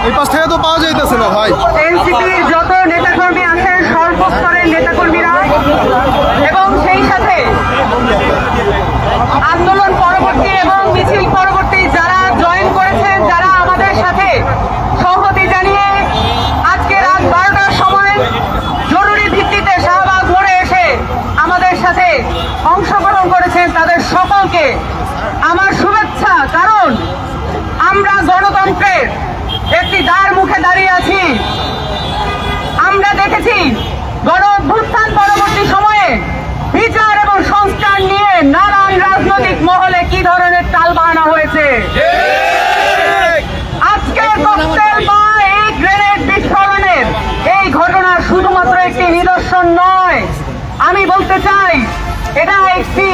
এই পাশ থেকে তো পাওয়া যাইতেছে না ভাই। এনসিপির যত নেতাকর্মী আছেন সর্বস্তরের নেতাকর্মীরা এবং সেই সাথে আন্দোলন পরবর্তী এবং মিছিল পরবর্তী যারা জয়েন করেছেন, যারা আমাদের সাথে সংহতি জানিয়ে আজকে রাত 12টার সময় জরুরি ভিত্তিতে শাহবাগ মোড়ে এসে আমাদের সাথে অংশগ্রহণ করেছেন, তাদের সকলকে আমার শুভেচ্ছা। কারণ আমরা গণতন্ত্রের একটি দ্বার মুখে দাঁড়িয়ে আছি। আমরা দেখেছি গণ অভ্যুত্থান পরবর্তী সময়ে বিচার এবং সংস্কার নিয়ে নানান রাজনৈতিক মহলে কি ধরনের টালবাহানা হয়েছে। আজকের ককটেল বা এই গ্রেনেড বিস্ফোরণের এই ঘটনা শুধুমাত্র একটি নিদর্শন নয়, আমি বলতে চাই এটা একটি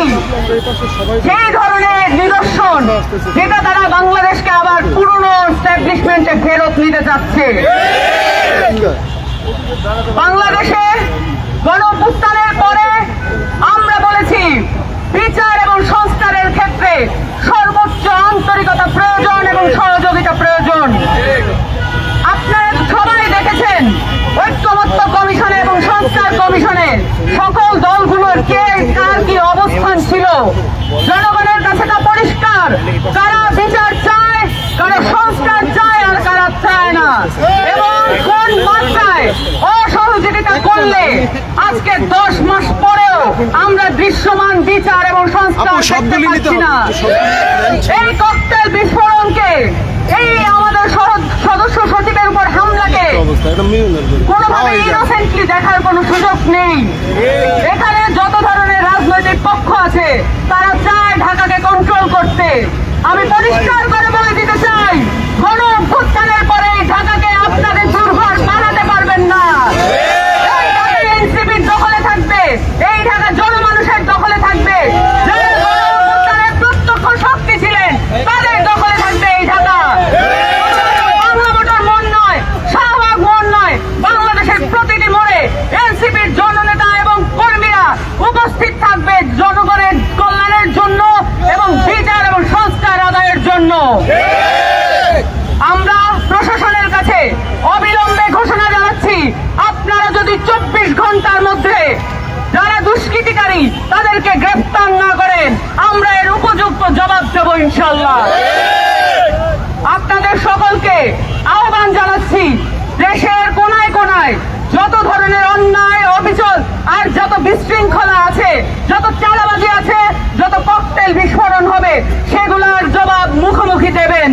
সেই ধরনের নিদর্শন যেটা তারা বাংলাদেশকে আবার পুরনো এস্টাবলিশমেন্টে ফেরত নিতে যাচ্ছে। বাংলাদেশে গণঅভ্যুত্থানের পরে আমরা বলেছি বিচার এবং সংস্কারের ক্ষেত্রে সর্বোচ্চ আন্তরিকতা প্রয়োজন এবং সহযোগিতা প্রয়োজন। আপনারা সবাই দেখেছেন ঐক্যমত্য কমিশনে এবং সংস্কার কমিশনে সকল দলগুলোর কে কার কি অবস্থান ছিল। জনগণের কাছে তা পরিষ্কার, কারা বিচার চায়, কারা সংস্কার চায় আর কারা চায় না, এবং কোন মাত্রায় অসহযোগিতা করলে আজকে 10 মাস পরেও আমরা দৃশ্যমান বিচার এবং সংস্কার দেখতে পাচ্ছি না। এই ককটেল বিস্ফোরণকে, এই আমাদের সদস্য সচিবের উপর হামলাকে কোনোভাবে ইনোসেন্টলি দেখার কোনো সুযোগ নেই। এখানে যত ধরনের রাজনৈতিক পক্ষ আছে তারা চায় ঢাকাকে কন্ট্রোল করতে। আমি পরিষ্কার করে বলে দিতে চাই, গণ অভ্যুত্থানের পরে ঢাকাকে আপনাদের দুর্ঘর বানাতে পারবেন না। এই ঢাকা এনসিপির দখলে থাকবে, এই ঢাকা জনমানুষের দখলে থাকবে, যারা গণ অভ্যুত্থানের প্রত্যক্ষ শক্তি ছিলেন তাদের দখলে থাকবে এই ঢাকা। বাংলা মোটর মোড় নয়, শাহবাগ মোড় নয়, বাংলাদেশের প্রতিটি মোড়ে এনসিপির জননেতা এবং কর্মীরা উপস্থিত থাকবে জনগণের কল্যাণের জন্য এবং বিচার এবং সংস্কার আদায়ের জন্য। আমরা প্রশাসনের কাছে অবিলম্বে ঘোষণা জানাচ্ছি, আপনারা যদি 24 ঘন্টার মধ্যে যারা দুষ্কৃতিকারী তাদেরকে গ্রেফতার না করেন, আমরা এর উপযুক্ত জবাব দেব ইনশাল্লাহ। আপনাদের সকলকে আহ্বান জানাচ্ছি, দেশের কোনায় কোনায় যত ধরনের অন্যায় অবিচার আর যত বিশৃঙ্খলা আছে, যত চাঁদাবাজি আছে, যত ককটেল বিস্ফোরণ হবে, সেগুলোর জবাব মুখোমুখি দেবেন।